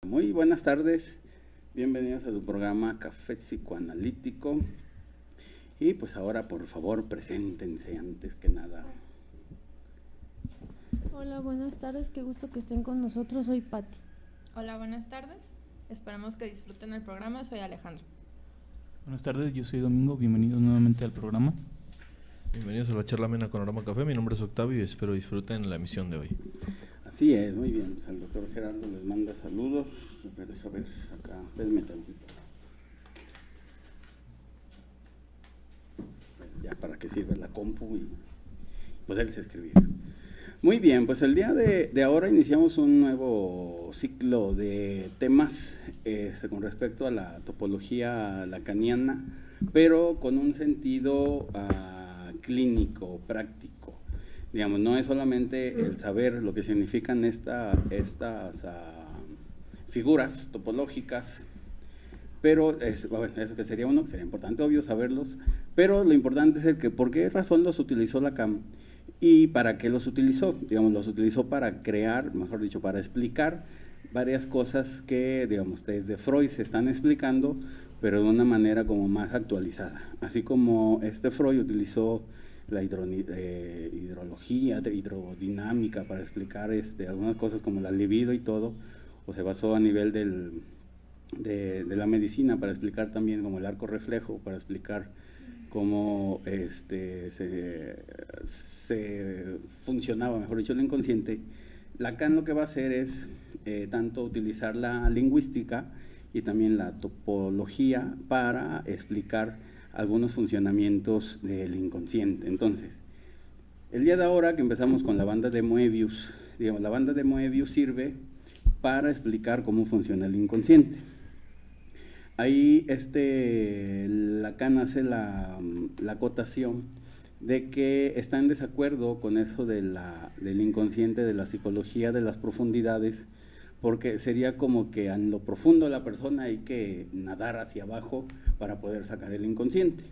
Muy buenas tardes, bienvenidos a su programa Café Psicoanalítico. Y pues ahora por favor preséntense antes que nada. Hola, buenas tardes, qué gusto que estén con nosotros, soy Patti. Hola, buenas tardes, esperamos que disfruten el programa, soy Alejandro. Buenas tardes, yo soy Domingo, bienvenidos nuevamente al programa. Bienvenidos a la charla amena con Aroma Café, mi nombre es Octavio y espero disfruten la emisión de hoy. Así es, muy bien, pues el doctor Gerardo les manda saludos. A ver, deja ver acá, venme tantito. Ya para que sirva la compu y pues él se escribir. Muy bien, pues el día de ahora iniciamos un nuevo ciclo de temas con respecto a la topología lacaniana, pero con un sentido clínico, práctico. Digamos, no es solamente el saber lo que significan estas figuras topológicas, pero bueno, eso que sería importante, obvio, saberlos, pero lo importante es el que por qué razón los utilizó Lacan y para qué los utilizó. Digamos, los utilizó para crear, mejor dicho, para explicar varias cosas que, digamos, desde Freud se están explicando, pero de una manera como más actualizada. Así como Freud utilizó la hidrodinámica para explicar algunas cosas como la libido y todo, o se basó a nivel de la medicina para explicar también como el arco reflejo, para explicar cómo se funcionaba, mejor dicho, el inconsciente. Lacan lo que va a hacer es tanto utilizar la lingüística y también la topología para explicar algunos funcionamientos del inconsciente. Entonces, el día de ahora que empezamos con la banda de Moebius, digamos, la banda de Moebius sirve para explicar cómo funciona el inconsciente. Ahí Lacan hace la acotación de que está en desacuerdo con eso del inconsciente, de la psicología de las profundidades, porque sería como que en lo profundo de la persona hay que nadar hacia abajo para poder sacar el inconsciente.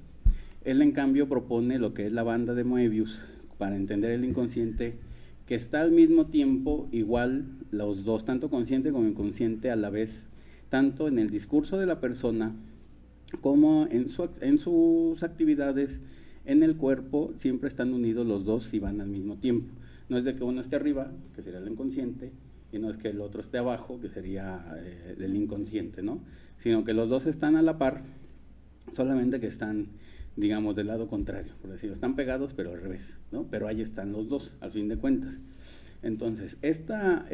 Él en cambio propone lo que es la banda de Moebius para entender el inconsciente, que está al mismo tiempo igual los dos, tanto consciente como inconsciente a la vez, tanto en el discurso de la persona como en sus actividades en el cuerpo, siempre están unidos los dos y van al mismo tiempo. No es de que uno esté arriba, que sería el inconsciente, y no es que el otro esté abajo, que sería el inconsciente, ¿no? Sino que los dos están a la par, solamente que están, digamos, del lado contrario, por decirlo, están pegados pero al revés, ¿no? Pero ahí están los dos, al fin de cuentas. Entonces, esta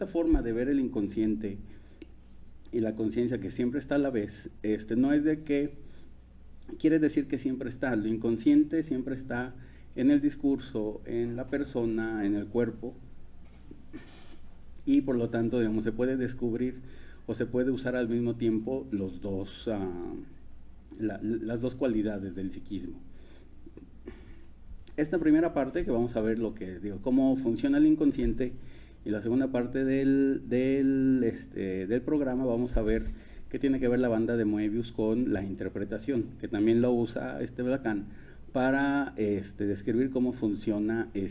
forma de ver el inconsciente y la conciencia que siempre está a la vez, no es de que quiere decir que siempre está, lo inconsciente siempre está en el discurso, en la persona, en el cuerpo, y por lo tanto, digamos, se puede descubrir o se puede usar al mismo tiempo las dos cualidades del psiquismo. Esta primera parte que vamos a ver cómo funciona el inconsciente, y la segunda parte del programa vamos a ver qué tiene que ver la banda de Moebius con la interpretación, que también lo usa Lacan para describir cómo funciona el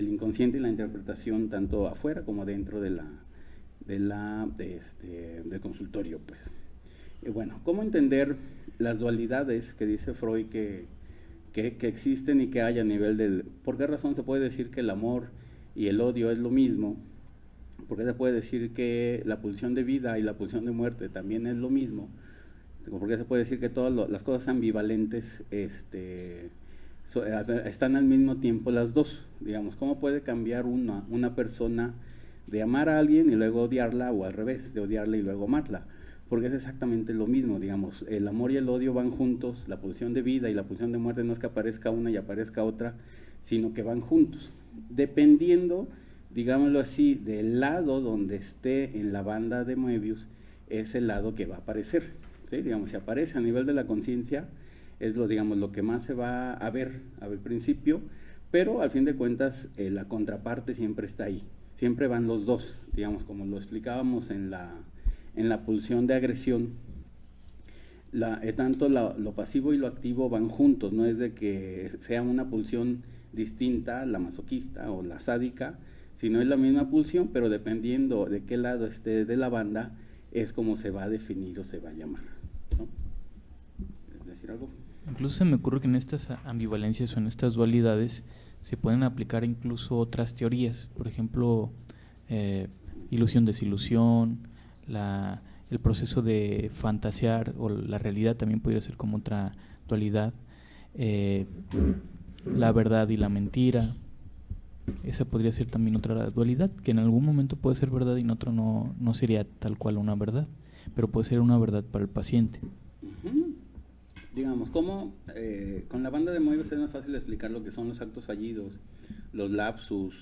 inconsciente y la interpretación tanto afuera como dentro del consultorio, pues. Y bueno, ¿cómo entender las dualidades que dice Freud que existen y que hay a nivel del... ¿Por qué razón se puede decir que el amor y el odio es lo mismo? ¿Por qué se puede decir que la pulsión de vida y la pulsión de muerte también es lo mismo? ¿Por qué se puede decir que todas las cosas ambivalentes están al mismo tiempo las dos? Digamos, ¿cómo puede cambiar una persona de amar a alguien y luego odiarla, o al revés, de odiarla y luego amarla? Porque es exactamente lo mismo, digamos, el amor y el odio van juntos, la pulsión de vida y la pulsión de muerte no es que aparezca una y aparezca otra, sino que van juntos, dependiendo, digámoslo así, del lado donde esté en la banda de Moebius, es el lado que va a aparecer, ¿sí? Digamos, si aparece a nivel de la conciencia, es lo que más se va a ver al principio, pero al fin de cuentas la contraparte siempre está ahí, siempre van los dos, digamos, como lo explicábamos en la pulsión de agresión. Tanto lo pasivo y lo activo van juntos, no es de que sea una pulsión distinta, la masoquista o la sádica, sino es la misma pulsión, pero dependiendo de qué lado esté de la banda, es como se va a definir o se va a llamar, ¿no? ¿Quieres decir algo? Incluso se me ocurre que en estas ambivalencias o en estas dualidades se pueden aplicar incluso otras teorías, por ejemplo, ilusión-desilusión, el proceso de fantasear o la realidad también podría ser como otra dualidad, la verdad y la mentira. Esa podría ser también otra dualidad, que en algún momento puede ser verdad y en otro no sería tal cual una verdad, pero puede ser una verdad para el paciente. Digamos, como con la banda de Moebius es más fácil explicar lo que son los actos fallidos, los lapsus,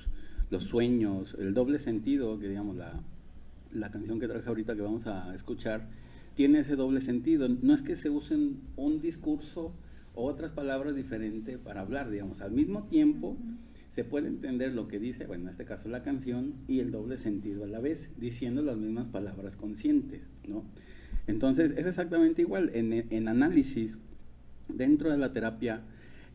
los sueños, el doble sentido, que digamos la canción que traje ahorita que vamos a escuchar, tiene ese doble sentido. No es que se usen un discurso o otras palabras diferentes para hablar, digamos, al mismo tiempo se puede entender lo que dice, bueno, en este caso la canción, y el doble sentido a la vez, diciendo las mismas palabras conscientes, ¿no? Entonces, es exactamente igual. En análisis, dentro de la terapia,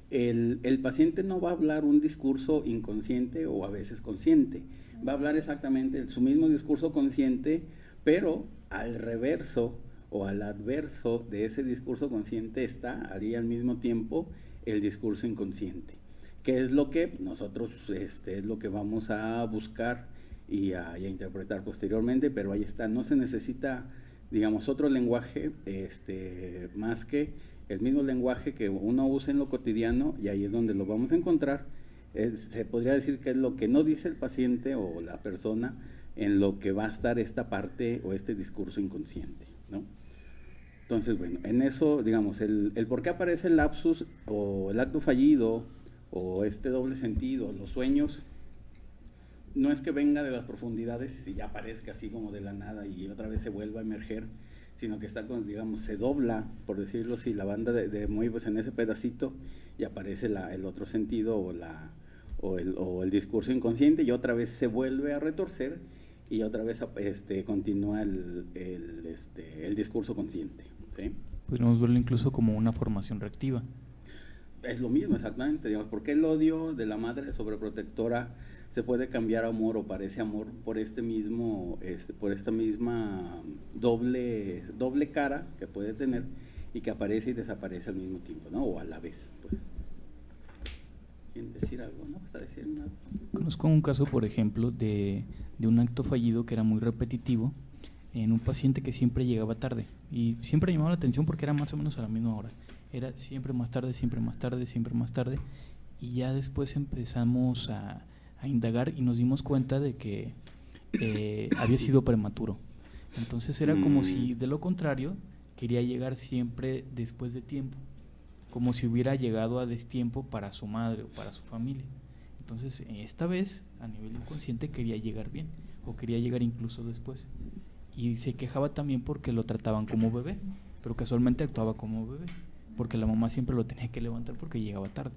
el paciente no va a hablar un discurso inconsciente o a veces consciente. Va a hablar exactamente su mismo discurso consciente, pero al reverso o al adverso de ese discurso consciente haría al mismo tiempo el discurso inconsciente, que es lo que nosotros es lo que vamos a buscar y a interpretar posteriormente, pero ahí está. No se necesita, digamos, otro lenguaje más que el mismo lenguaje que uno usa en lo cotidiano, y ahí es donde lo vamos a encontrar. Se podría decir que es lo que no dice el paciente o la persona en lo que va a estar esta parte o este discurso inconsciente, ¿no? Entonces, bueno, en eso, digamos, el por qué aparece el lapsus o el acto fallido o este doble sentido, los sueños, no es que venga de las profundidades y ya aparezca así como de la nada y otra vez se vuelva a emerger, sino que está, digamos, se dobla, por decirlo así, la banda de Moebius en ese pedacito y aparece el otro sentido o el discurso inconsciente, y otra vez se vuelve a retorcer y otra vez continúa el discurso consciente, ¿sí? Podríamos verlo incluso como una formación reactiva. Es lo mismo, exactamente. Digamos, ¿por qué el odio de la madre sobreprotectora se puede cambiar a amor o parece amor por por esta misma doble cara que puede tener y que aparece y desaparece al mismo tiempo, ¿no? O a la vez, pues. ¿Quieren decir algo, no? ¿Vas a decir nada? Conozco un caso, por ejemplo, de un acto fallido que era muy repetitivo en un paciente que siempre llegaba tarde y siempre llamaba la atención porque era más o menos a la misma hora. Era siempre más tarde, siempre más tarde, siempre más tarde, y ya después empezamos a indagar y nos dimos cuenta de que había sido prematuro. Entonces era como si, de lo contrario, quería llegar siempre después de tiempo, como si hubiera llegado a destiempo para su madre o para su familia. Entonces, esta vez, a nivel inconsciente, quería llegar bien, o quería llegar incluso después. Y se quejaba también porque lo trataban como bebé, pero casualmente actuaba como bebé, porque la mamá siempre lo tenía que levantar porque llegaba tarde.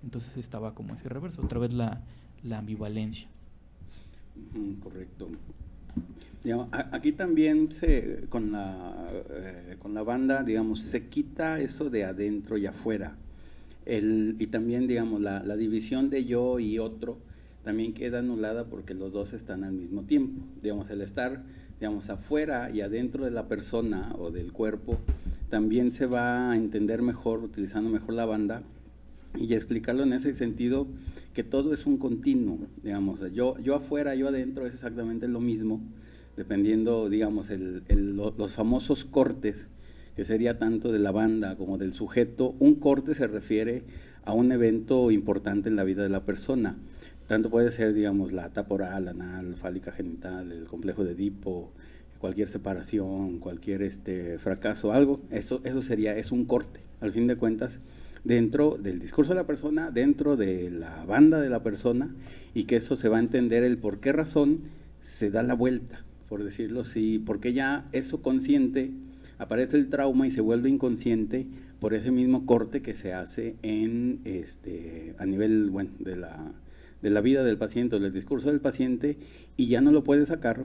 Entonces estaba como ese reverso, otra vez la ambivalencia. Correcto. Digamos, aquí también con la banda, digamos, se quita eso de adentro y afuera. Y también, digamos, la división de yo y otro también queda anulada porque los dos están al mismo tiempo. Digamos, el estar, digamos, afuera y adentro de la persona o del cuerpo también se va a entender mejor utilizando mejor la banda y explicarlo en ese sentido, que todo es un continuo, digamos, yo afuera, yo adentro es exactamente lo mismo, dependiendo, digamos, los famosos cortes, que sería tanto de la banda como del sujeto. Un corte se refiere a un evento importante en la vida de la persona, tanto puede ser, digamos, la etapa oral, anal, fálica, genital, el complejo de Edipo, cualquier separación, cualquier fracaso, algo, eso es un corte, al fin de cuentas, dentro del discurso de la persona, dentro de la banda de la persona, y que eso se va a entender el por qué razón se da la vuelta, por decirlo así, porque ya eso consciente, aparece el trauma y se vuelve inconsciente por ese mismo corte que se hace a nivel, bueno, de la vida del paciente o del discurso del paciente, y ya no lo puede sacar.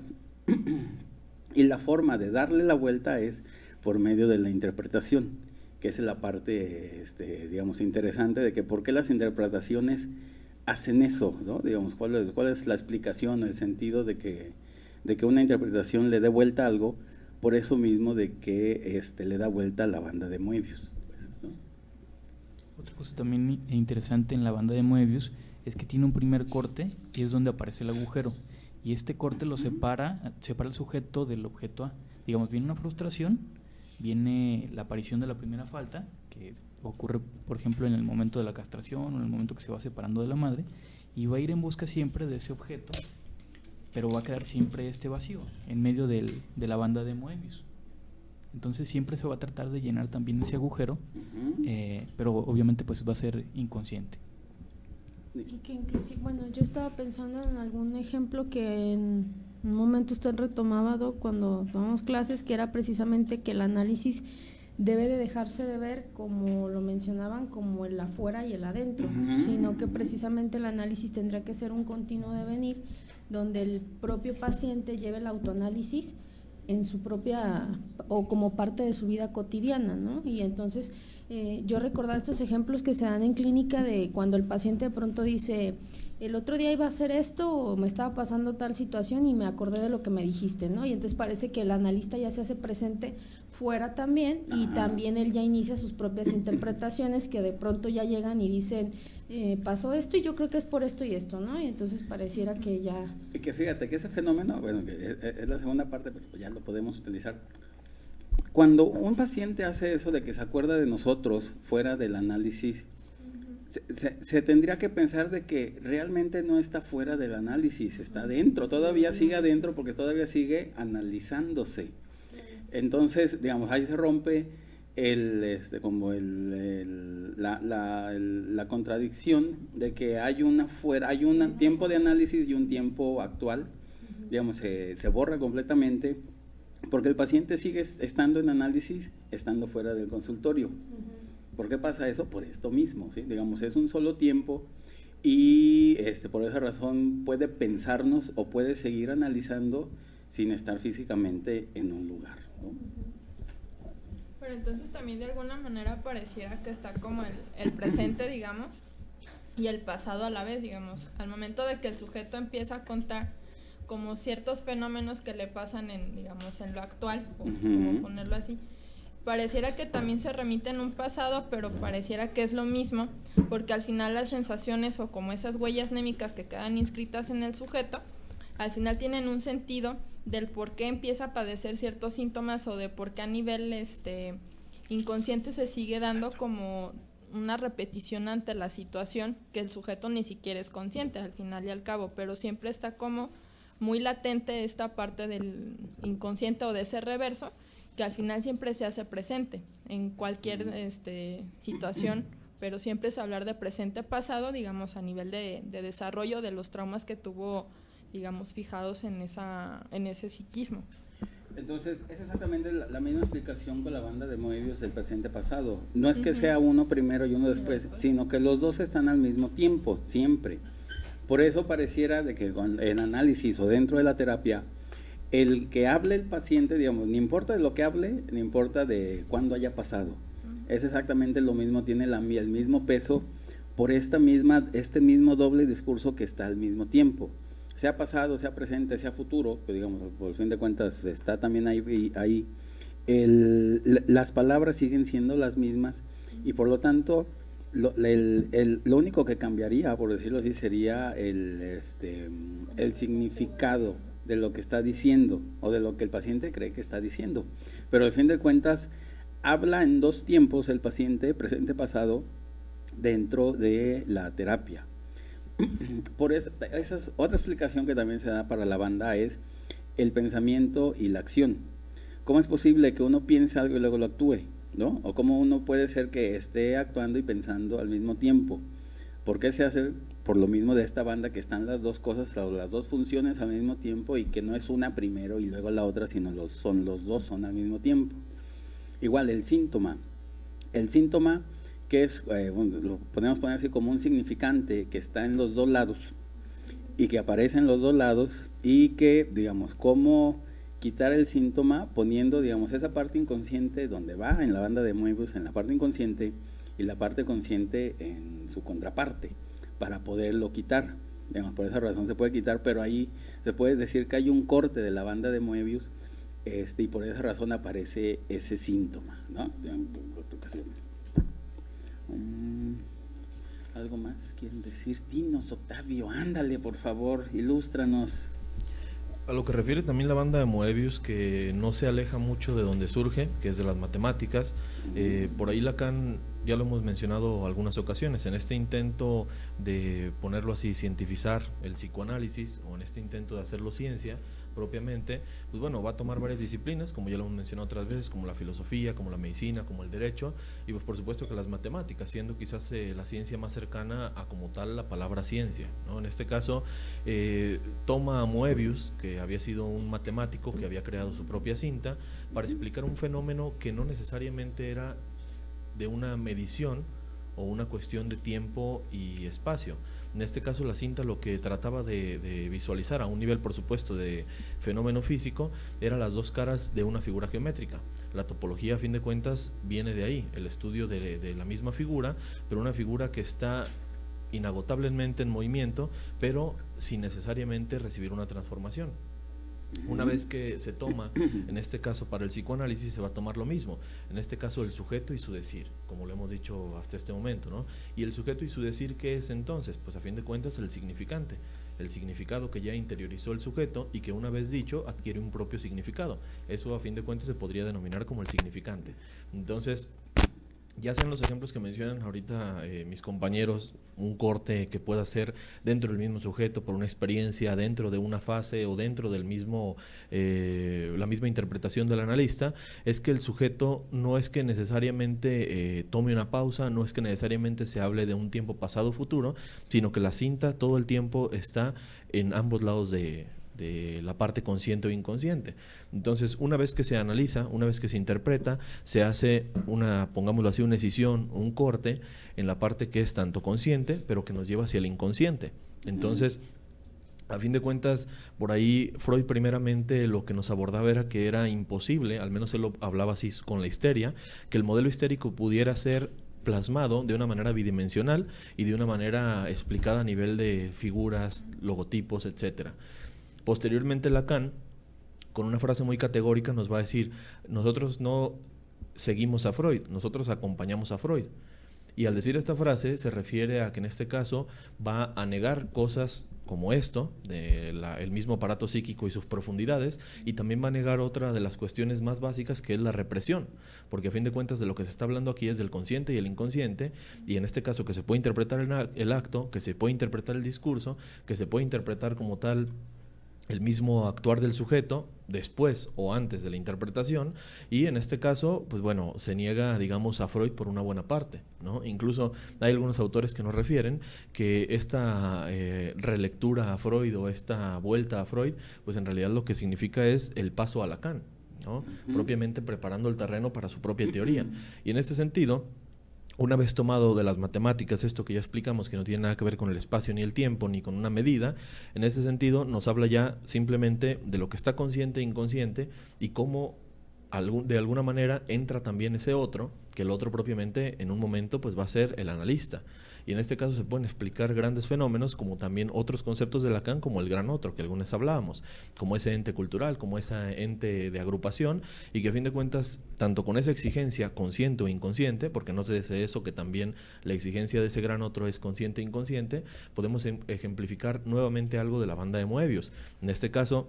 Y la forma de darle la vuelta es por medio de la interpretación, que es la parte, digamos, interesante de que por qué las interpretaciones hacen eso, ¿no? Digamos, ¿cuál es la explicación o el sentido de que una interpretación le dé vuelta a algo, por eso mismo de que le da vuelta a la banda de Moebius, ¿no? Otra cosa también interesante en la banda de Moebius es que tiene un primer corte y es donde aparece el agujero. Y este corte lo separa el sujeto del objeto A. Digamos, viene una frustración, viene la aparición de la primera falta, que ocurre, por ejemplo, en el momento de la castración o en el momento que se va separando de la madre, y va a ir en busca siempre de ese objeto, pero va a quedar siempre este vacío en medio de la banda de Moebius. Entonces siempre se va a tratar de llenar también ese agujero, pero obviamente pues va a ser inconsciente. Y que inclusive, bueno, yo estaba pensando en algún ejemplo que en un momento usted retomaba, Doc, cuando tomamos clases, que era precisamente que el análisis debe de dejarse de ver, como lo mencionaban, como el afuera y el adentro, sino que precisamente el análisis tendría que ser un continuo devenir, donde el propio paciente lleve el autoanálisis en su propia, o como parte de su vida cotidiana, ¿no? Y entonces yo recordaba estos ejemplos que se dan en clínica de cuando el paciente de pronto dice, el otro día iba a hacer esto o me estaba pasando tal situación y me acordé de lo que me dijiste, ¿no? Y entonces parece que el analista ya se hace presente fuera también, y también él ya inicia sus propias interpretaciones que de pronto ya llegan y dicen, pasó esto y yo creo que es por esto y esto, ¿no? Y entonces pareciera que ya… Y que fíjate que ese fenómeno, bueno, que es la segunda parte, pero ya lo podemos utilizar. Cuando un paciente hace eso de que se acuerda de nosotros fuera del análisis, se tendría que pensar de que realmente no está fuera del análisis, está dentro, todavía sigue adentro porque todavía sigue analizándose. Entonces, digamos, ahí se rompe la contradicción de que hay un tiempo de análisis y un tiempo actual, digamos, se borra completamente, porque el paciente sigue estando en análisis, estando fuera del consultorio. ¿Por qué pasa eso? Por esto mismo, ¿sí? Digamos, es un solo tiempo y por esa razón puede pensarnos o puede seguir analizando sin estar físicamente en un lugar, ¿no? Pero entonces también de alguna manera pareciera que está como el presente, digamos, y el pasado a la vez, digamos, al momento de que el sujeto empieza a contar como ciertos fenómenos que le pasan digamos, en lo actual, como ponerlo así, pareciera que también se remite en un pasado, pero pareciera que es lo mismo, porque al final las sensaciones o como esas huellas némicas que quedan inscritas en el sujeto, al final tienen un sentido del por qué empieza a padecer ciertos síntomas o de por qué a nivel inconsciente se sigue dando como una repetición ante la situación que el sujeto ni siquiera es consciente al final y al cabo, pero siempre está como muy latente esta parte del inconsciente o de ese reverso que al final siempre se hace presente en cualquier situación, pero siempre es hablar de presente pasado, digamos, a nivel de desarrollo de los traumas que tuvo, digamos, fijados en ese psiquismo. Entonces, es exactamente la misma explicación con la banda de Moebius del presente pasado. No es que sea uno primero y uno después, sino que los dos están al mismo tiempo, siempre. Por eso pareciera de que en análisis o dentro de la terapia, el que hable el paciente, digamos, ni importa de lo que hable, ni importa de cuándo haya pasado. Es exactamente lo mismo, tiene el mismo peso por este mismo doble discurso que está al mismo tiempo. Sea pasado, sea presente, sea futuro, pues digamos, por fin de cuentas está también ahí las palabras siguen siendo las mismas y por lo tanto lo único que cambiaría, por decirlo así, sería el significado de lo que está diciendo o de lo que el paciente cree que está diciendo. Pero al fin de cuentas habla en dos tiempos el paciente, presente, pasado, dentro de la terapia. Por esa es otra explicación que también se da para la banda, es el pensamiento y la acción. ¿Cómo es posible que uno piense algo y luego lo actúe, ¿no? O cómo uno puede ser que esté actuando y pensando al mismo tiempo. ¿Por qué se hace? Por lo mismo de esta banda, que están las dos cosas, las dos funciones al mismo tiempo y que no es una primero y luego la otra, sino los dos son al mismo tiempo. Igual el síntoma que es, lo podemos poner así como un significante que está en los dos lados y que aparece en los dos lados y que, digamos, cómo quitar el síntoma poniendo, digamos, esa parte inconsciente donde va en la banda de Moebius, en la parte inconsciente y la parte consciente en su contraparte, para poderlo quitar. Digamos, por esa razón se puede quitar, pero ahí se puede decir que hay un corte de la banda de Moebius, y por esa razón aparece ese síntoma, ¿no? ¿Algo más quieren decir? Dinos, Octavio, ándale, por favor, ilústranos. A lo que refiere también la banda de Moebius, que no se aleja mucho de donde surge, que es de las matemáticas. Por ahí Lacan, ya lo hemos mencionado algunas ocasiones, en este intento de ponerlo así, cientificar el psicoanálisis, o en este intento de hacerlo ciencia propiamente, pues bueno, va a tomar varias disciplinas, como ya lo hemos mencionado otras veces, como la filosofía, como la medicina, como el derecho, y pues por supuesto que las matemáticas, siendo quizás la ciencia más cercana a como tal la palabra ciencia, ¿no? En este caso, toma a Moebius, que había sido un matemático que había creado su propia cinta, para explicar un fenómeno que no necesariamente era de una medición o una cuestión de tiempo y espacio. En este caso la cinta lo que trataba de visualizar a un nivel, por supuesto, de fenómeno físico, eran las dos caras de una figura geométrica. La topología, a fin de cuentas, viene de ahí, el estudio de la misma figura, pero una figura que está inagotablemente en movimiento, pero sin necesariamente recibir una transformación. Una vez que se toma, en este caso para el psicoanálisis se va a tomar lo mismo, en este caso el sujeto y su decir, como lo hemos dicho hasta este momento, ¿no? Y el sujeto y su decir, ¿qué es entonces? Pues a fin de cuentas el significante, el significado que ya interiorizó el sujeto y que una vez dicho adquiere un propio significado. Eso a fin de cuentas se podría denominar como el significante. Entonces, ya sean los ejemplos que mencionan ahorita mis compañeros, un corte que pueda ser dentro del mismo sujeto por una experiencia, dentro de una fase o dentro del mismo, la misma interpretación del analista, es que el sujeto no es que necesariamente tome una pausa, no es que necesariamente se hable de un tiempo pasado o futuro, sino que la cinta todo el tiempo está en ambos lados de la parte consciente o inconsciente. Entonces, una vez que se analiza, una vez que se interpreta, se hace una, pongámoslo así, una escisión, un corte en la parte que es tanto consciente, pero que nos lleva hacia el inconsciente. Entonces, a fin de cuentas, por ahí Freud primeramente lo que nos abordaba era que era imposible, al menos él lo hablaba así con la histeria, que el modelo histérico pudiera ser plasmado de una manera bidimensional y de una manera explicada a nivel de figuras, logotipos, etcétera. Posteriormente Lacan, con una frase muy categórica, nos va a decir, nosotros no seguimos a Freud, nosotros acompañamos a Freud. Y al decir esta frase se refiere a que en este caso va a negar cosas como esto, el mismo aparato psíquico y sus profundidades, y también va a negar otra de las cuestiones más básicas, que es la represión, porque a fin de cuentas de lo que se está hablando aquí es del consciente y el inconsciente, y en este caso que se puede interpretar el acto, que se puede interpretar el discurso, que se puede interpretar como tal el mismo actuar del sujeto después o antes de la interpretación, y en este caso, pues bueno, se niega, digamos, a Freud por una buena parte, ¿no? Incluso hay algunos autores que nos refieren que esta relectura a Freud o esta vuelta a Freud, pues en realidad lo que significa es el paso a Lacan, ¿no? Propiamente preparando el terreno para su propia teoría. Y en este sentido, una vez tomado de las matemáticas esto que ya explicamos, que no tiene nada que ver con el espacio ni el tiempo ni con una medida, en ese sentido nos habla ya simplemente de lo que está consciente e inconsciente y cómo de alguna manera entra también ese otro, que el otro propiamente en un momento pues va a ser el analista. Y en este caso se pueden explicar grandes fenómenos como también otros conceptos de Lacan, como el gran otro, que algunos hablábamos, como ese ente cultural, como ese ente de agrupación, y que a fin de cuentas, tanto con esa exigencia consciente o inconsciente, porque no sé de eso que también la exigencia de ese gran otro es consciente e inconsciente, podemos ejemplificar nuevamente algo de la banda de Moebius. En este caso,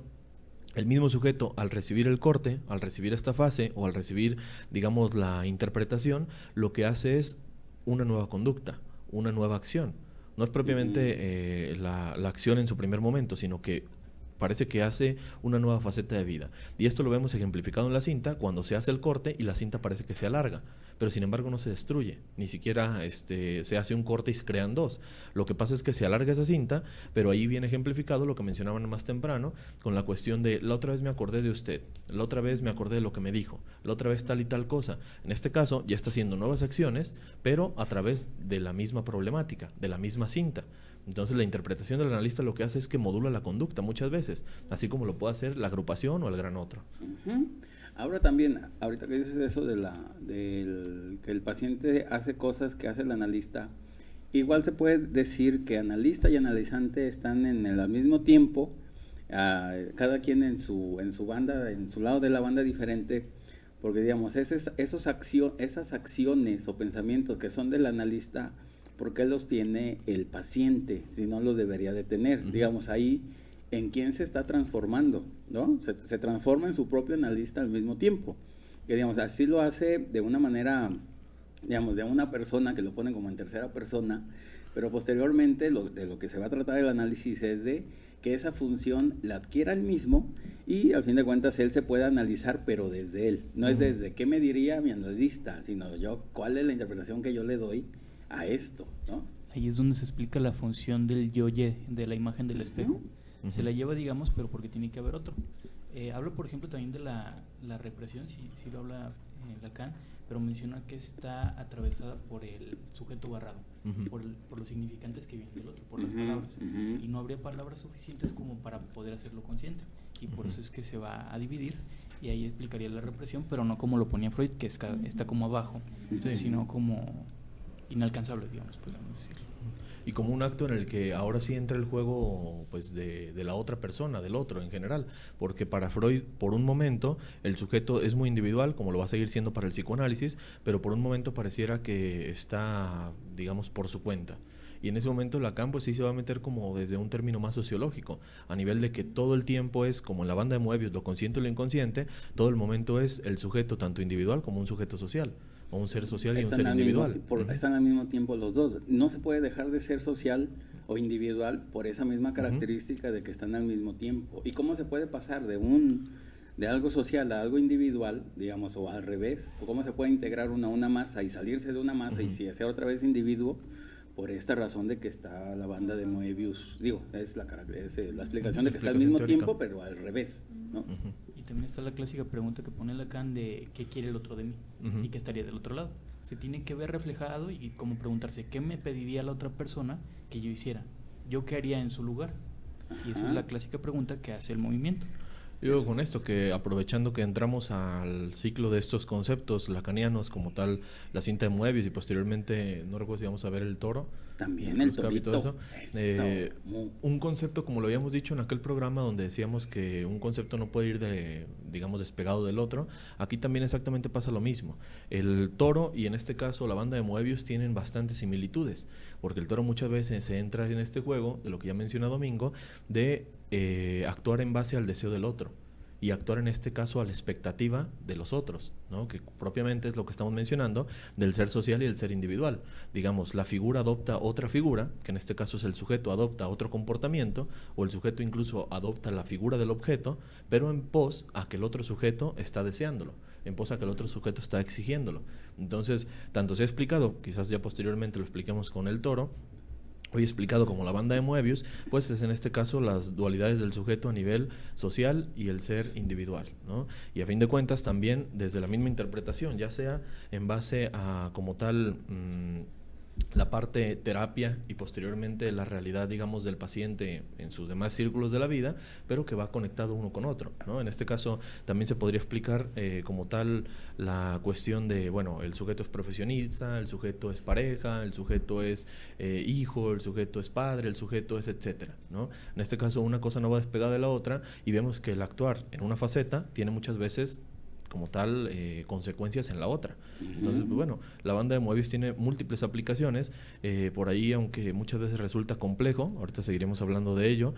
el mismo sujeto, al recibir el corte, al recibir esta fase o al recibir, digamos, la interpretación, lo que hace es una nueva conducta, una nueva acción. No es propiamente la acción en su primer momento, sino que parece que hace una nueva faceta de vida. Y esto lo vemos ejemplificado en la cinta, cuando se hace el corte y la cinta parece que se alarga, pero sin embargo no se destruye, ni siquiera se hace un corte y se crean dos. Lo que pasa es que se alarga esa cinta, pero ahí viene ejemplificado lo que mencionaban más temprano, con la cuestión de la otra vez me acordé de usted, la otra vez me acordé de lo que me dijo, la otra vez tal y tal cosa. En este caso ya está haciendo nuevas acciones, pero a través de la misma problemática, de la misma cinta. Entonces la interpretación del analista lo que hace es que modula la conducta muchas veces, así como lo puede hacer la agrupación o el gran otro. Ahora también, ahorita que dices eso que el paciente hace cosas que hace el analista Igual se puede decir que analista y analizante están en el mismo tiempo, cada quien en su banda, en su lado de la banda diferente, porque digamos, esas acciones o pensamientos que son del analista, ¿por qué los tiene el paciente? Si no los debería de tener. Digamos, ahí, ¿en quién se está transformando? ¿No? Se transforma en su propio analista al mismo tiempo. Que digamos, así lo hace de una manera, digamos, de una persona que lo pone como en tercera persona, pero posteriormente de lo que se va a tratar el análisis es de que esa función la adquiera él mismo y al fin de cuentas él se puede analizar, pero desde él. No es desde qué me diría mi analista, sino yo, cuál es la interpretación que yo le doy a esto, ¿no? Ahí es donde se explica la función del yo-ye, de la imagen del espejo. Se la lleva, digamos, pero porque tiene que haber otro. Habla, por ejemplo, también de la represión, si lo habla Lacan, pero menciona que está atravesada por el sujeto barrado, por los significantes que vienen del otro, por las palabras. Y no habría palabras suficientes como para poder hacerlo consciente. Y por eso es que se va a dividir, y ahí explicaría la represión, pero no como lo ponía Freud, que está como abajo, sino como inalcanzable, digamos, podemos decirlo. Y como un acto en el que ahora sí entra el juego, pues, de la otra persona, del otro en general, porque para Freud, por un momento, el sujeto es muy individual, como lo va a seguir siendo para el psicoanálisis, pero por un momento pareciera que está, digamos, por su cuenta. Y en ese momento Lacan pues sí se va a meter como desde un término más sociológico, a nivel de que todo el tiempo es, como en la banda de Moebius, lo consciente y lo inconsciente, todo el momento es el sujeto tanto individual como un sujeto social, o un ser social y un ser individual. Están al mismo tiempo los dos. No se puede dejar de ser social o individual por esa misma característica de que están al mismo tiempo. ¿Y cómo se puede pasar de algo social a algo individual, digamos, o al revés? ¿O cómo se puede integrar una masa y salirse de una masa y si hacer otra vez individuo? Por esta razón de que está la banda de Moebius, es la explicación de que está al mismo tiempo, pero al revés, ¿no? Y también está la clásica pregunta que pone Lacan de ¿qué quiere el otro de mí? Y qué estaría del otro lado. Se tiene que ver reflejado y como preguntarse ¿qué me pediría la otra persona que yo hiciera? ¿Yo qué haría en su lugar? Y esa es la clásica pregunta que hace el movimiento. Yo con esto, que aprovechando que entramos al ciclo de estos conceptos lacanianos como tal, la cinta de Moebius y posteriormente, no recuerdo si vamos a ver el toro. También el torito. Un concepto, como lo habíamos dicho en aquel programa donde decíamos que un concepto no puede ir digamos, despegado del otro, aquí también exactamente pasa lo mismo. El toro y en este caso la banda de Moebius tienen bastantes similitudes, porque el toro muchas veces se entra en este juego, de lo que ya menciona Domingo, de actuar en base al deseo del otro y actuar en este caso a la expectativa de los otros, ¿no? Que propiamente es lo que estamos mencionando del ser social y del ser individual. Digamos, la figura adopta otra figura, que en este caso es el sujeto adopta otro comportamiento, o el sujeto incluso adopta la figura del objeto, pero en pos a que el otro sujeto está deseándolo, en pos a que el otro sujeto está exigiéndolo. Entonces, tanto se ha explicado, quizás ya posteriormente lo expliquemos con el toro, hoy explicado como la banda de Moebius, pues es en este caso las dualidades del sujeto a nivel social y el ser individual, ¿no? Y a fin de cuentas también desde la misma interpretación, ya sea en base a como tal la parte terapia y posteriormente la realidad, digamos, del paciente en sus demás círculos de la vida, pero que va conectado uno con otro, ¿no? En este caso también se podría explicar como tal la cuestión de, bueno, el sujeto es profesionista, el sujeto es pareja, el sujeto es hijo, el sujeto es padre, el sujeto es etcétera, ¿no? En este caso una cosa no va despegada de la otra y vemos que el actuar en una faceta tiene muchas veces como tal consecuencias en la otra. Entonces, pues bueno, la banda de Moebius tiene múltiples aplicaciones, por ahí, aunque muchas veces resulta complejo, ahorita seguiremos hablando de ello,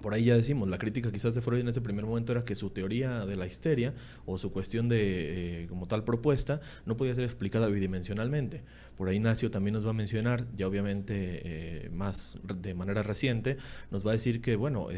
por ahí ya decimos, la crítica quizás de Freud en ese primer momento era que su teoría de la histeria o su cuestión de como tal propuesta no podía ser explicada bidimensionalmente. Por ahí Ignacio también nos va a mencionar, ya obviamente más de manera reciente, nos va a decir que, bueno,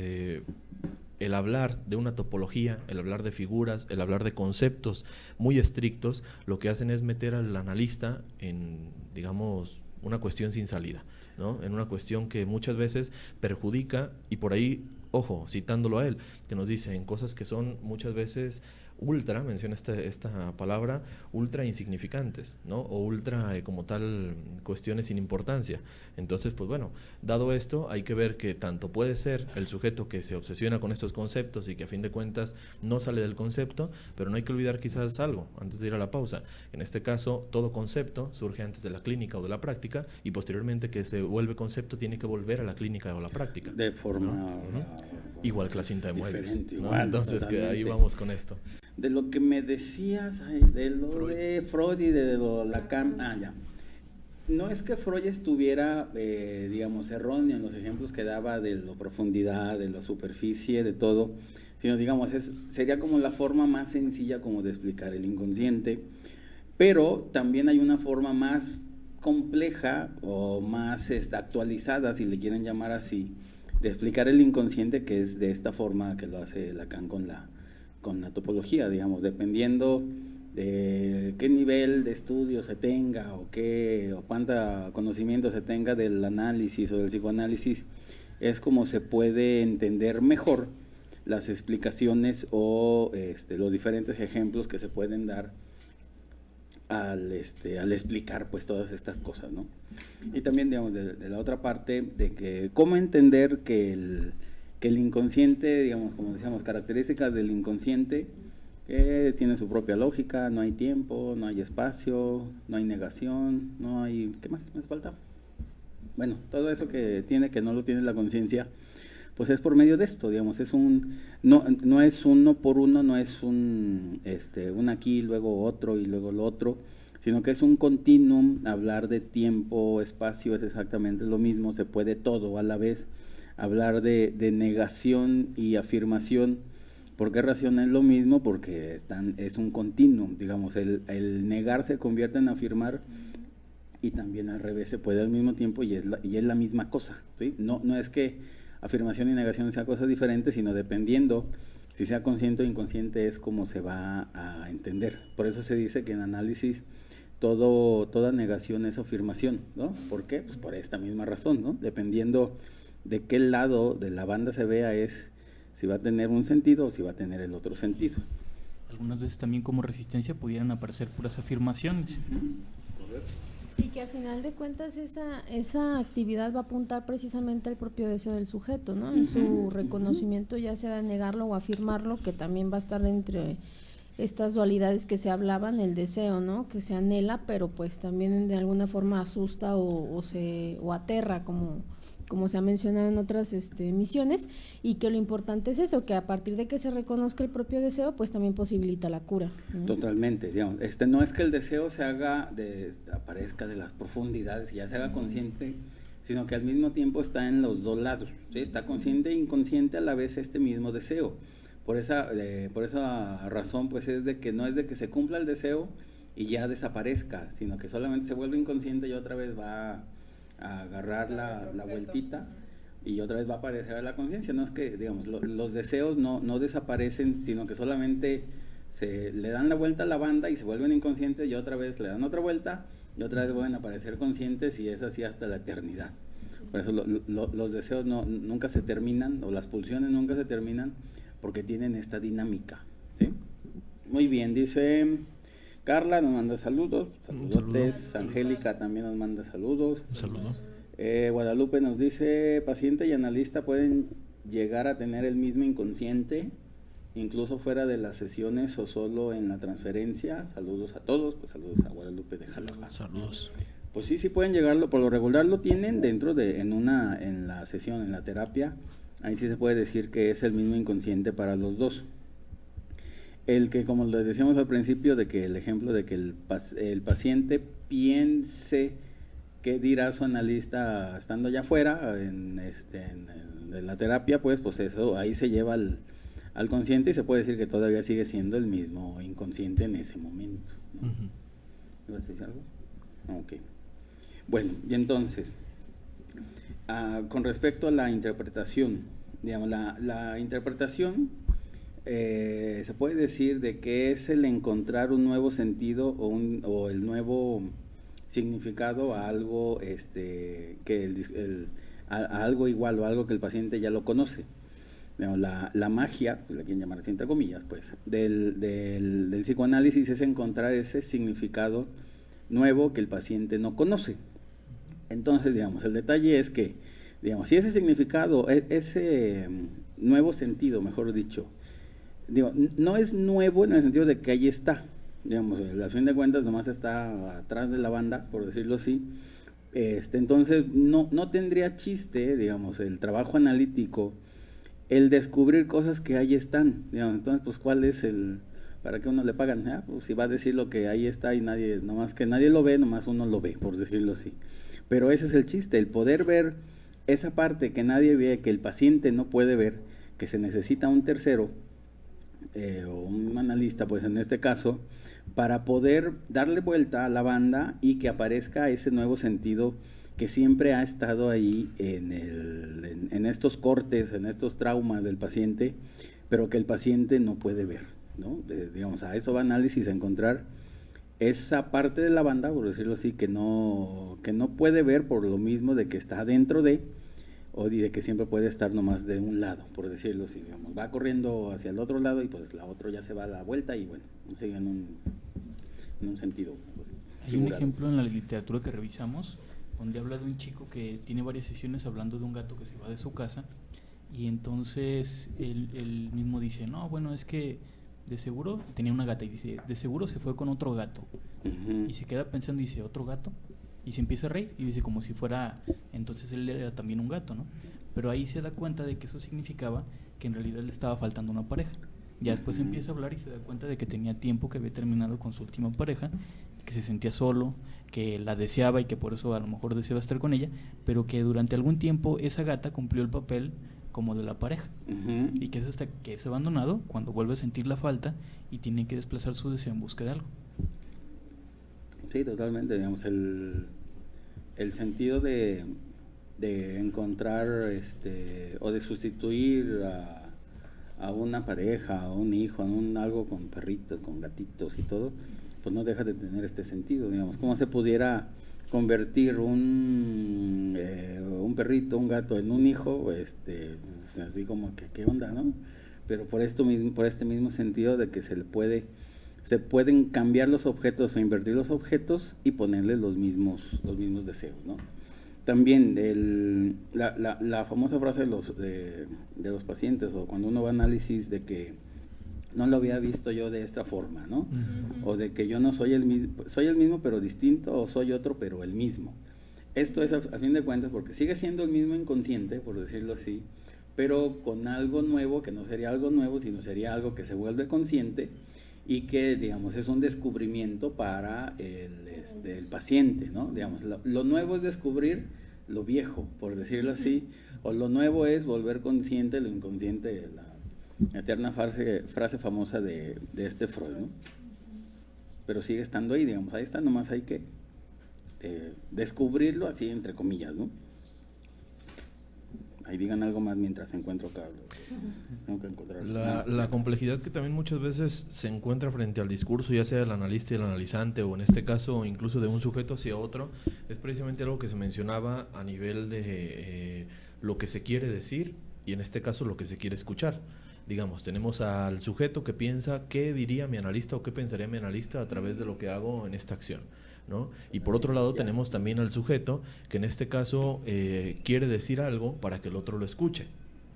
el hablar de una topología, el hablar de figuras, el hablar de conceptos muy estrictos, lo que hacen es meter al analista en, digamos, una cuestión sin salida, ¿no? En una cuestión que muchas veces perjudica y por ahí, ojo, citándolo a él, que nos dice en cosas que son muchas veces ultra, menciona esta palabra, ultra insignificantes, ¿no? O ultra como tal cuestiones sin importancia. Entonces, pues bueno, dado esto, hay que ver que tanto puede ser el sujeto que se obsesiona con estos conceptos y que a fin de cuentas no sale del concepto, pero no hay que olvidar quizás algo, antes de ir a la pausa. En este caso, todo concepto surge antes de la clínica o de la práctica, y posteriormente que se vuelve concepto tiene que volver a la clínica o la práctica. De forma... ¿no? Igual que la cinta de Moebius, ¿no? Igual, entonces totalmente. que ahí vamos con esto. De lo que me decías, de lo de Freud y de lo de Lacan, ya. No es que Freud estuviera, digamos, erróneo en los ejemplos que daba de la profundidad, de la superficie, de todo, sino, digamos, sería como la forma más sencilla como de explicar el inconsciente, pero también hay una forma más compleja o más actualizada, si le quieren llamar así, de explicar el inconsciente, que es de esta forma que lo hace Lacan con la topología, digamos, dependiendo de qué nivel de estudio se tenga o cuánto conocimiento se tenga del análisis o del psicoanálisis, es como se puede entender mejor las explicaciones o los diferentes ejemplos que se pueden dar al explicar pues todas estas cosas, ¿no? Y también, digamos, de la otra parte, de que cómo entender que el inconsciente, digamos, como decíamos, características del inconsciente, tiene su propia lógica, no hay tiempo, no hay espacio, no hay negación, no hay... ¿Qué más me falta? Bueno, todo eso que no lo tiene la conciencia, pues es por medio de esto, digamos, no es uno por uno, no es un aquí, luego otro y luego lo otro, sino que es un continuum. Hablar de tiempo, espacio es exactamente lo mismo, se puede todo a la vez. Hablar de negación y afirmación, ¿por qué razón es lo mismo? Porque es un continuum, digamos, el negar se convierte en afirmar, y también al revés se puede al mismo tiempo, y es la misma cosa, ¿sí? No es que afirmación y negación sean cosas diferentes, sino dependiendo si sea consciente o inconsciente es como se va a entender. Por eso se dice que en análisis toda negación es afirmación, ¿no? ¿Por qué? Pues por esta misma razón, ¿no? Dependiendo de qué lado de la banda se vea es si va a tener un sentido o si va a tener el otro sentido. Algunas veces también como resistencia pudieran aparecer puras afirmaciones. Y que al final de cuentas esa actividad va a apuntar precisamente al propio deseo del sujeto, ¿no? En su reconocimiento, ya sea de negarlo o afirmarlo, que también va a estar entre estas dualidades que se hablaban, el deseo, ¿no? Que se anhela, pero pues también de alguna forma asusta o aterra, como se ha mencionado en otras misiones, y que lo importante es eso, que a partir de que se reconozca el propio deseo, pues también posibilita la cura, ¿no? Totalmente, digamos, no es que el deseo aparezca de las profundidades y ya se haga consciente, sino que al mismo tiempo está en los dos lados, ¿sí? Está consciente e inconsciente a la vez mismo deseo. Por esa razón, pues no es de que se cumpla el deseo y ya desaparezca, sino que solamente se vuelve inconsciente y otra vez va a agarrar la vueltita y otra vez va a aparecer a la conciencia. No es que, digamos, los deseos no desaparecen, sino que solamente se le dan la vuelta a la banda y se vuelven inconscientes, y otra vez le dan otra vuelta y otra vez vuelven a aparecer conscientes, y es así hasta la eternidad. Por eso los deseos nunca se terminan, o las pulsiones nunca se terminan, porque tienen esta dinámica, ¿sí? Muy bien, dice Carla, nos manda saludos. Saludotes. Angélica también nos manda saludos. Un saludo. Guadalupe nos dice: paciente y analista pueden llegar a tener el mismo inconsciente, incluso fuera de las sesiones o solo en la transferencia. Saludos a todos. Pues saludos a Guadalupe de Jalapa. Saludos. Pues sí pueden llegarlo, por lo regular lo tienen dentro en la sesión, en la terapia. Ahí sí se puede decir que es el mismo inconsciente para los dos. El que, como les decíamos al principio, de que el ejemplo de que el paciente piense qué dirá su analista estando allá afuera, en la terapia, pues eso ahí se lleva al consciente, y se puede decir que todavía sigue siendo el mismo inconsciente en ese momento, ¿no? ¿Ibas a decir algo? Ok. Bueno, y entonces, con respecto a la interpretación, digamos, la interpretación se puede decir de que es el encontrar un nuevo sentido o el nuevo significado a algo a algo igual o algo que el paciente ya lo conoce. Digamos, la magia, pues la quieren llamar así entre comillas, pues, del psicoanálisis es encontrar ese significado nuevo que el paciente no conoce. Entonces, digamos, el detalle es que, digamos, si ese significado, ese nuevo sentido, mejor dicho, digo, no es nuevo en el sentido de que ahí está, digamos, a fin de cuentas nomás está atrás de la banda, por decirlo así. Entonces no tendría chiste, digamos, el trabajo analítico, el descubrir cosas que ahí están, digamos. Entonces, pues, ¿cuál es para qué uno le pagan? Pues si va a decir lo que ahí está y nadie, nomás que nadie lo ve, nomás uno lo ve, por decirlo así. Pero ese es el chiste, el poder ver esa parte que nadie ve, que el paciente no puede ver, que se necesita un tercero, o un analista, pues en este caso, para poder darle vuelta a la banda y que aparezca ese nuevo sentido que siempre ha estado ahí en estos cortes, en estos traumas del paciente, pero que el paciente no puede ver, ¿no? Digamos, a eso va análisis, a encontrar esa parte de la banda, por decirlo así, que no puede ver por lo mismo de que está dentro o de que siempre puede estar nomás de un lado, por decirlo así, digamos, va corriendo hacia el otro lado y pues la otra ya se va a la vuelta y bueno, sigue en un sentido. Pues, hay un ejemplo en la literatura que revisamos donde habla de un chico que tiene varias sesiones hablando de un gato que se va de su casa y entonces él mismo dice, no, bueno, es que de seguro tenía una gata y dice, de seguro se fue con otro gato. Y se queda pensando y dice, ¿otro gato? Y se empieza a reír y dice como si fuera, entonces él era también un gato, ¿no? Pero ahí se da cuenta de que eso significaba que en realidad le estaba faltando una pareja. Ya después empieza a hablar y se da cuenta de que tenía tiempo que había terminado con su última pareja, que se sentía solo, que la deseaba y que por eso a lo mejor deseaba estar con ella, pero que durante algún tiempo esa gata cumplió el papel como de la pareja, y que es hasta que es abandonado cuando vuelve a sentir la falta y tiene que desplazar su deseo en busca de algo. Sí, totalmente, digamos, el sentido de encontrar o de sustituir a una pareja, a un hijo, a algo con perritos, con gatitos y todo, pues no deja de tener este sentido, digamos, cómo se pudiera convertir un perrito, un gato en un hijo, pues así como que qué onda, ¿no? Pero por este mismo sentido de que se pueden cambiar los objetos o invertir los objetos y ponerle los mismos deseos, ¿no? También la famosa frase de los pacientes, o cuando uno va a análisis, de que no lo había visto yo de esta forma, ¿no? O de que yo no soy el mismo pero distinto, o soy otro pero el mismo. Esto es a fin de cuentas porque sigue siendo el mismo inconsciente, por decirlo así, pero con algo nuevo, que no sería algo nuevo, sino sería algo que se vuelve consciente y que, digamos, es un descubrimiento para el paciente, ¿no? Digamos, lo nuevo es descubrir lo viejo, por decirlo así, o lo nuevo es volver consciente lo inconsciente, la eterna frase famosa de Freud, ¿no? Pero sigue estando ahí, digamos, ahí está, nomás hay que descubrirlo así, entre comillas, ¿no? Ahí digan algo más mientras encuentro acá. Tengo que encontrar. La complejidad que también muchas veces se encuentra frente al discurso, ya sea del analista y el analizante, o en este caso incluso de un sujeto hacia otro, es precisamente algo que se mencionaba a nivel de lo que se quiere decir y en este caso lo que se quiere escuchar. Digamos, tenemos al sujeto que piensa qué diría mi analista o qué pensaría mi analista a través de lo que hago en esta acción, ¿no? Y por otro lado tenemos también al sujeto que en este caso quiere decir algo para que el otro lo escuche,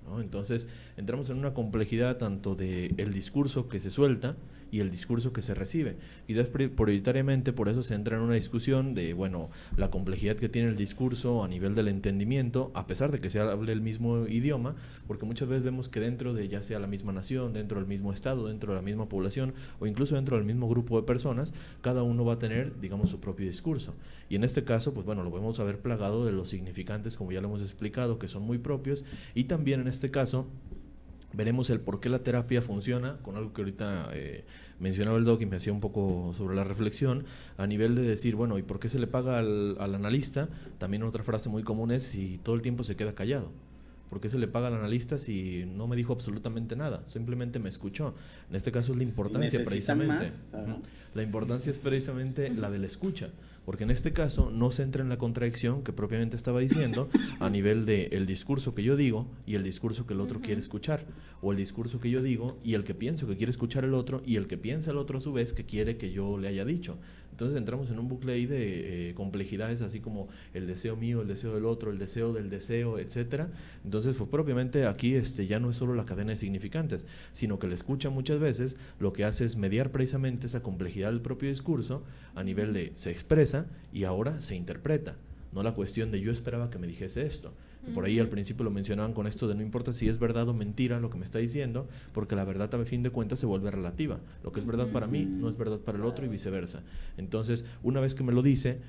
¿no? Entonces entramos en una complejidad tanto de el discurso que se suelta y el discurso que se recibe. Quizás prioritariamente por eso se entra en una discusión de, bueno, la complejidad que tiene el discurso a nivel del entendimiento, a pesar de que se hable el mismo idioma, porque muchas veces vemos que dentro de ya sea la misma nación, dentro del mismo estado, dentro de la misma población o incluso dentro del mismo grupo de personas, cada uno va a tener, digamos, su propio discurso. Y en este caso, pues bueno, lo vamos a ver plagado de los significantes, como ya lo hemos explicado, que son muy propios, y también en este caso veremos el por qué la terapia funciona, con algo que ahorita mencionaba el doc y me hacía un poco sobre la reflexión, a nivel de decir, bueno, ¿y por qué se le paga al analista? También otra frase muy común es si todo el tiempo se queda callado. ¿Por qué se le paga al analista si no me dijo absolutamente nada? Simplemente me escuchó. En este caso es la importancia precisamente. La importancia es precisamente la de la escucha. porque en este caso no se entra en la contradicción que propiamente estaba diciendo a nivel de el discurso que yo digo y el discurso que el otro quiere escuchar, o el discurso que yo digo y el que pienso que quiere escuchar el otro y el que piensa el otro a su vez que quiere que yo le haya dicho. Entonces entramos en un bucle ahí de complejidades, así como el deseo mío, el deseo del otro, el deseo del deseo, etcétera. Entonces, pues propiamente aquí ya no es solo la cadena de significantes, sino que la escucha muchas veces lo que hace es mediar precisamente esa complejidad del propio discurso a nivel de se expresa y ahora se interpreta, no la cuestión de yo esperaba que me dijese esto. Por ahí al principio lo mencionaban con esto de no importa si es verdad o mentira lo que me está diciendo, porque la verdad a fin de cuentas se vuelve relativa. Lo que es verdad para mí no es verdad para el otro y viceversa. Entonces, una vez que me lo dice,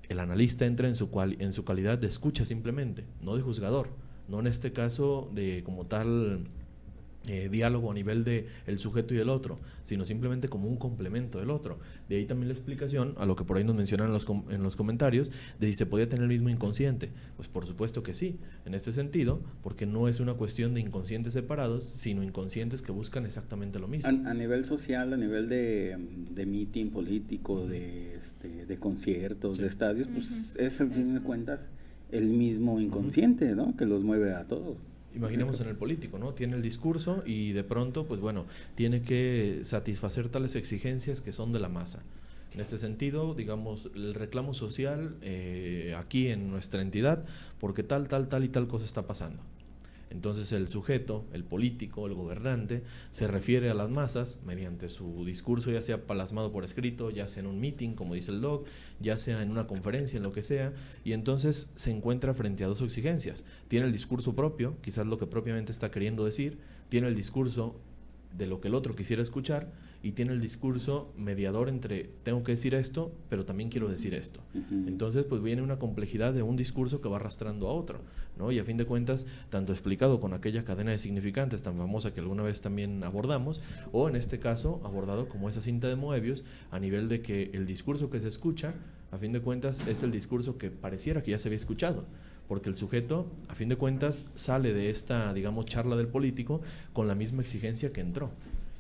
el analista entra en su calidad de escucha simplemente, no de juzgador, no en este caso de como tal diálogo a nivel de el sujeto y el otro, sino simplemente como un complemento del otro. De ahí también la explicación a lo que por ahí nos mencionan en los comentarios de si se podía tener el mismo inconsciente. Pues por supuesto que sí, en este sentido, porque no es una cuestión de inconscientes separados, sino inconscientes que buscan exactamente lo mismo. A nivel social, a nivel de meeting político, de conciertos, de estadios, pues es al fin de cuentas el mismo inconsciente, ¿no? Que los mueve a todos. Imaginemos en el político, ¿no? Tiene el discurso y de pronto, pues bueno, tiene que satisfacer tales exigencias que son de la masa. En este sentido, digamos, el reclamo social aquí en nuestra entidad, porque tal y tal cosa está pasando. Entonces el sujeto, el político, el gobernante, se refiere a las masas mediante su discurso, ya sea plasmado por escrito, ya sea en un meeting, como dice el doc, ya sea en una conferencia, en lo que sea, y entonces se encuentra frente a dos exigencias. Tiene el discurso propio, quizás lo que propiamente está queriendo decir, tiene el discurso de lo que el otro quisiera escuchar, y tiene el discurso mediador entre tengo que decir esto, pero también quiero decir esto. Entonces, pues viene una complejidad de un discurso que va arrastrando a otro, ¿no? Y a fin de cuentas, tanto explicado con aquella cadena de significantes tan famosa que alguna vez también abordamos, o en este caso, abordado como esa cinta de Moebius, a nivel de que el discurso que se escucha, a fin de cuentas, es el discurso que pareciera que ya se había escuchado, porque el sujeto, a fin de cuentas, sale de esta, digamos, charla del político con la misma exigencia que entró.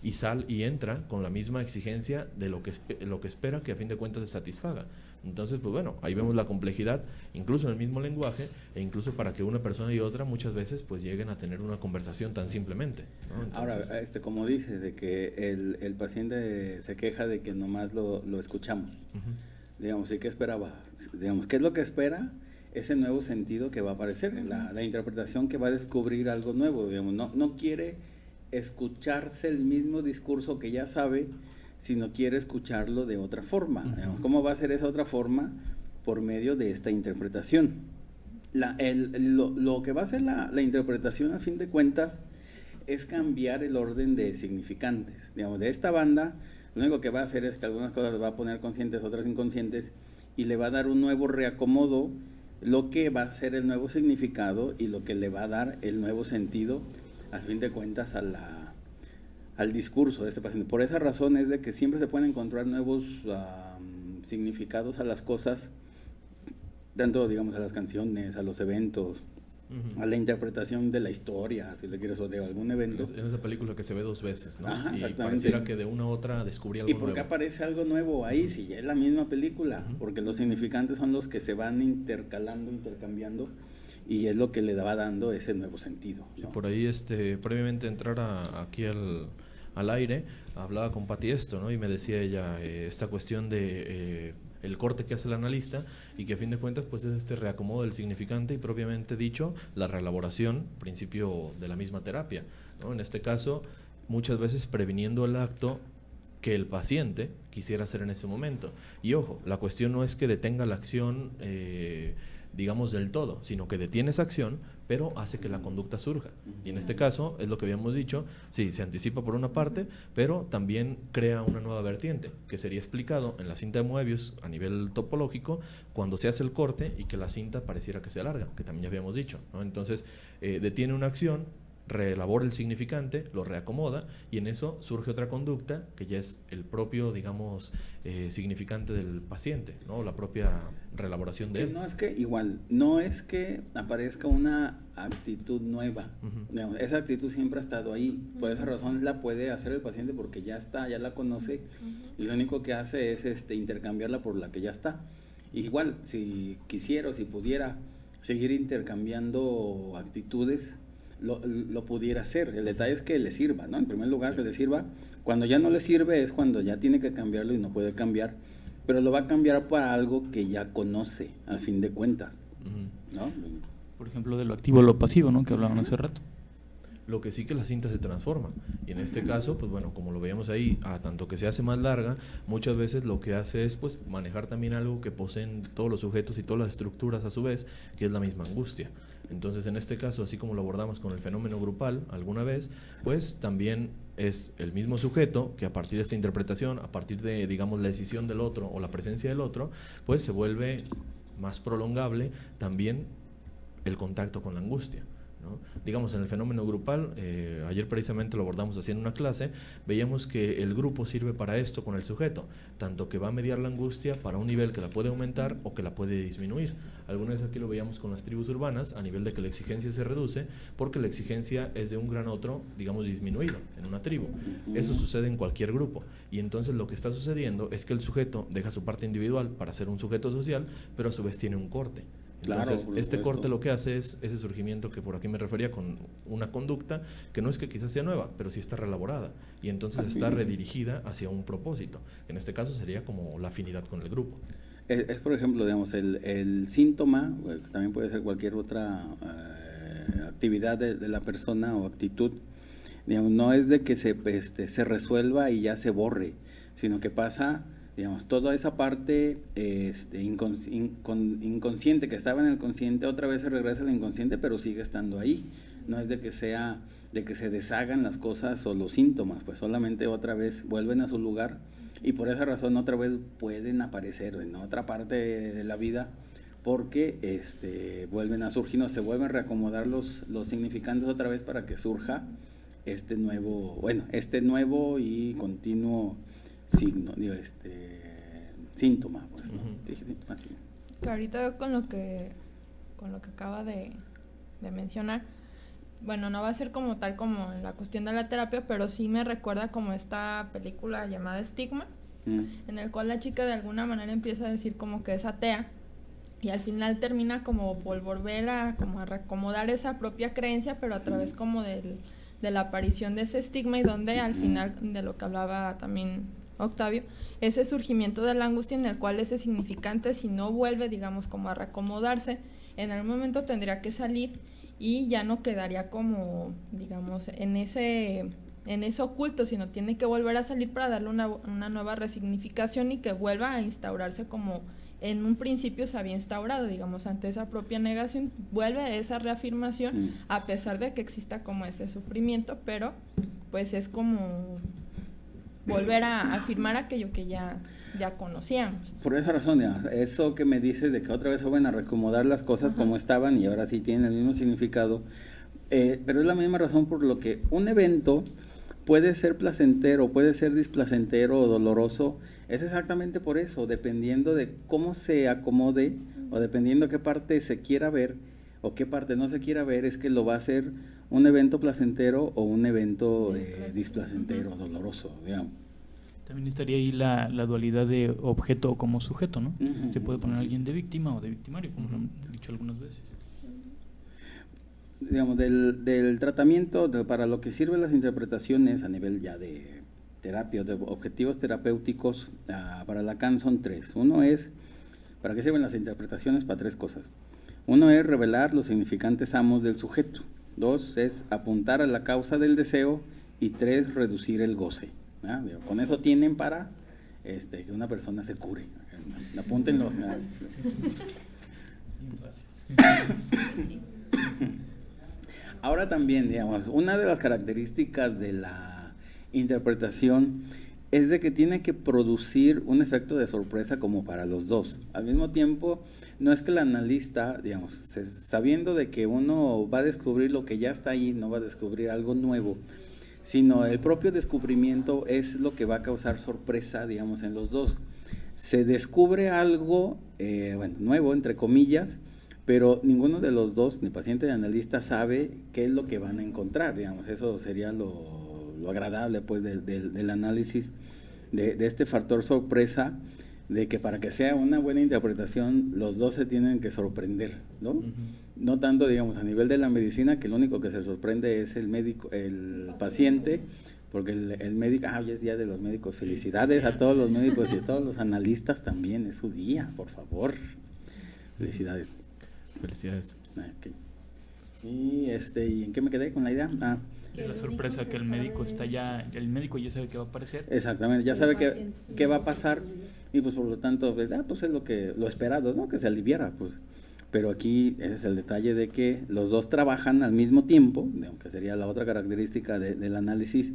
Y entra con la misma exigencia de lo que espera que a fin de cuentas se satisfaga. Entonces, pues bueno, ahí vemos la complejidad, incluso en el mismo lenguaje, e incluso para que una persona y otra muchas veces pues lleguen a tener una conversación tan simplemente, ¿no? Entonces, ahora, como dices, de que el paciente se queja de que nomás lo escuchamos. Digamos, ¿y qué esperaba? Digamos, ¿qué es lo que espera? Ese nuevo sentido que va a aparecer, la interpretación que va a descubrir algo nuevo. Digamos, no quiere escucharse el mismo discurso que ya sabe, sino quiere escucharlo de otra forma. ¿Cómo va a ser esa otra forma? Por medio de esta interpretación. Lo que va a hacer la interpretación, a fin de cuentas, es cambiar el orden de significantes. Digamos, de esta banda, lo único que va a hacer es que algunas cosas las va a poner conscientes, otras inconscientes, y le va a dar un nuevo reacomodo, lo que va a ser el nuevo significado y lo que le va a dar el nuevo sentido, a fin de cuentas, al discurso de este paciente. Por esa razón es de que siempre se pueden encontrar nuevos significados a las cosas, tanto, digamos, a las canciones, a los eventos, a la interpretación de la historia, si le quieres, o de algún evento. En esa película que se ve dos veces, ¿no? Ajá, y pareciera que de una u otra descubrí algo nuevo. ¿Y por qué aparece algo nuevo ahí si ya es la misma película? Porque los significantes son los que se van intercambiando, y es lo que le va dando ese nuevo sentido, ¿no? Por ahí, previamente entrar aquí al aire, hablaba con Pati esto, ¿no? Y me decía ella esta cuestión de el corte que hace el analista, y que a fin de cuentas pues es este reacomodo del significante y propiamente dicho la reelaboración, principio de la misma terapia, ¿no? En este caso, muchas veces previniendo el acto que el paciente quisiera hacer en ese momento. Y ojo, la cuestión no es que detenga la acción digamos del todo, sino que detiene esa acción, pero hace que la conducta surja. Y en este caso, es lo que habíamos dicho, sí, se anticipa por una parte, pero también crea una nueva vertiente, que sería explicado en la cinta de Moebius a nivel topológico, cuando se hace el corte y que la cinta pareciera que se alarga, que también ya habíamos dicho, ¿no? Entonces, detiene una acción, reelabora el significante, lo reacomoda, y en eso surge otra conducta que ya es el propio, digamos, significante del paciente, ¿no? La propia reelaboración de él. No es que aparezca una actitud nueva. Digamos, esa actitud siempre ha estado ahí. Por esa razón la puede hacer el paciente porque ya está, ya la conoce, y lo único que hace es intercambiarla por la que ya está. Igual, si quisiera o si pudiera seguir intercambiando actitudes, lo pudiera hacer. El detalle es que le sirva, ¿no? En primer lugar, que le sirva. Cuando ya no le sirve es cuando ya tiene que cambiarlo y no puede cambiar, pero lo va a cambiar para algo que ya conoce, a fin de cuentas, ¿no? Por ejemplo, de lo activo a lo pasivo, ¿no? Que hablaban hace rato. Lo que sí que la cinta se transforma, y en este caso, pues bueno, como lo veíamos ahí, a tanto que se hace más larga, muchas veces lo que hace es pues manejar también algo que poseen todos los sujetos y todas las estructuras a su vez, que es la misma angustia. Entonces, en este caso, así como lo abordamos con el fenómeno grupal alguna vez, pues también es el mismo sujeto que a partir de esta interpretación, a partir de, digamos, la decisión del otro o la presencia del otro, pues se vuelve más prolongable también el contacto con la angustia, ¿no? Digamos, en el fenómeno grupal, ayer precisamente lo abordamos haciendo una clase, veíamos que el grupo sirve para esto con el sujeto, tanto que va a mediar la angustia para un nivel que la puede aumentar o que la puede disminuir. Alguna vez aquí lo veíamos con las tribus urbanas, a nivel de que la exigencia se reduce, porque la exigencia es de un gran otro, digamos, disminuido en una tribu. Eso sucede en cualquier grupo, y entonces lo que está sucediendo es que el sujeto deja su parte individual para ser un sujeto social, pero a su vez tiene un corte. Entonces, Claro, este corte lo que hace es ese surgimiento que por aquí me refería con una conducta que no es que quizás sea nueva, pero sí está reelaborada y entonces está redirigida hacia un propósito. En este caso sería como la afinidad con el grupo. Es por ejemplo, digamos, el síntoma, también puede ser cualquier otra actividad de la persona o actitud, digamos, no es de que se resuelva y ya se borre, sino que pasa, digamos, toda esa parte inconsciente que estaba en el consciente, otra vez se regresa al inconsciente, pero sigue estando ahí. No es de que sea, de que se deshagan las cosas o los síntomas, pues solamente otra vez vuelven a su lugar y por esa razón otra vez pueden aparecer en otra parte de la vida porque vuelven a surgir, no, se vuelven a reacomodar los significantes otra vez para que surja este nuevo y continuo signo, digo, síntoma, pues, ¿no? Dije síntoma, sí. Que ahorita con lo que acaba de mencionar, bueno, no va a ser como tal como en la cuestión de la terapia, pero sí me recuerda como esta película llamada Estigma, en el cual la chica de alguna manera empieza a decir como que es atea y al final termina como por volver a como a reacomodar esa propia creencia, pero a través como de la aparición de ese estigma y donde al final, de lo que hablaba también Octavio, ese surgimiento de la angustia en el cual ese significante, si no vuelve, digamos, como a reacomodarse, en algún momento tendría que salir y ya no quedaría como, digamos, en ese oculto, sino tiene que volver a salir para darle una nueva resignificación y que vuelva a instaurarse como en un principio se había instaurado, digamos, ante esa propia negación, vuelve esa reafirmación a pesar de que exista como ese sufrimiento, pero pues es como volver a afirmar aquello que ya conocíamos. Por esa razón, digamos, eso que me dices de que otra vez se van a reacomodar las cosas como estaban y ahora sí tienen el mismo significado, pero es la misma razón por lo que un evento puede ser placentero, puede ser displacentero o doloroso, es exactamente por eso, dependiendo de cómo se acomode o dependiendo qué parte se quiera ver o qué parte no se quiera ver, es que lo va a hacer un evento placentero o un evento displacentero, doloroso, digamos. También estaría ahí la dualidad de objeto como sujeto, ¿no? Se puede poner a alguien de víctima o de victimario, como lo han dicho algunas veces. Digamos, del tratamiento, para lo que sirven las interpretaciones a nivel ya de terapia, de objetivos terapéuticos, para Lacan son tres. Uno es, ¿para qué sirven las interpretaciones? Para tres cosas. Uno es revelar los significantes amos del sujeto. Dos es apuntar a la causa del deseo. Y tres, reducir el goce. Con eso tienen para que una persona se cure. Apúntenlo. Ahora también, digamos, una de las características de la interpretación es de que tiene que producir un efecto de sorpresa como para los dos. Al mismo tiempo, no es que el analista, digamos, sabiendo de que uno va a descubrir lo que ya está ahí, no va a descubrir algo nuevo, sino el propio descubrimiento es lo que va a causar sorpresa, digamos, en los dos. Se descubre algo, nuevo, entre comillas, pero ninguno de los dos, ni paciente ni analista, sabe qué es lo que van a encontrar, digamos. Eso sería lo agradable, pues, del análisis de este factor sorpresa, de que para que sea una buena interpretación, los dos se tienen que sorprender, ¿no? No tanto, digamos, a nivel de la medicina, que el único que se sorprende es el médico, el paciente, porque el médico, hoy es día de los médicos, felicidades a todos los médicos y a todos los analistas también, es su día, por favor, felicidades. Felicidades. Okay. ¿Y en qué me quedé con la idea? De la sorpresa que el médico está ya, el médico ya sabe qué va a aparecer. Exactamente, ya sabe qué va a pasar y pues por lo tanto, pues es lo esperado, ¿no? Que se aliviara, pues. Pero aquí ese es el detalle de que los dos trabajan al mismo tiempo, aunque sería la otra característica del análisis,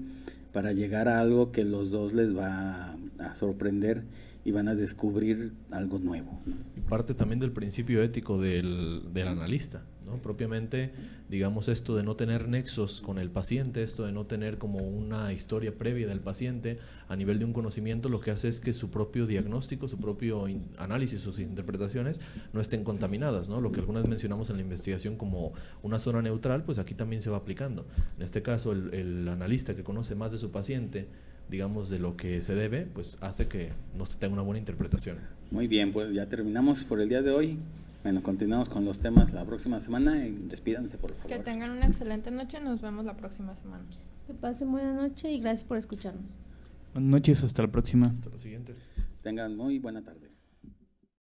para llegar a algo que los dos les va a sorprender y van a descubrir algo nuevo, ¿no? Y parte también del principio ético del analista, ¿no? Propiamente, digamos, esto de no tener nexos con el paciente, esto de no tener como una historia previa del paciente a nivel de un conocimiento, lo que hace es que su propio diagnóstico, su propio análisis, sus interpretaciones no estén contaminadas, ¿no? Lo que algunas mencionamos en la investigación como una zona neutral, pues aquí también se va aplicando. En este caso, el analista que conoce más de su paciente, digamos, de lo que se debe, pues hace que no se tenga una buena interpretación. Muy bien, pues ya terminamos por el día de hoy. Bueno, continuamos con los temas la próxima semana y despídanse, por favor. Que tengan una excelente noche, nos vemos la próxima semana. Que pasen buena noche y gracias por escucharnos. Buenas noches, hasta la próxima. Hasta la siguiente. Tengan muy buena tarde.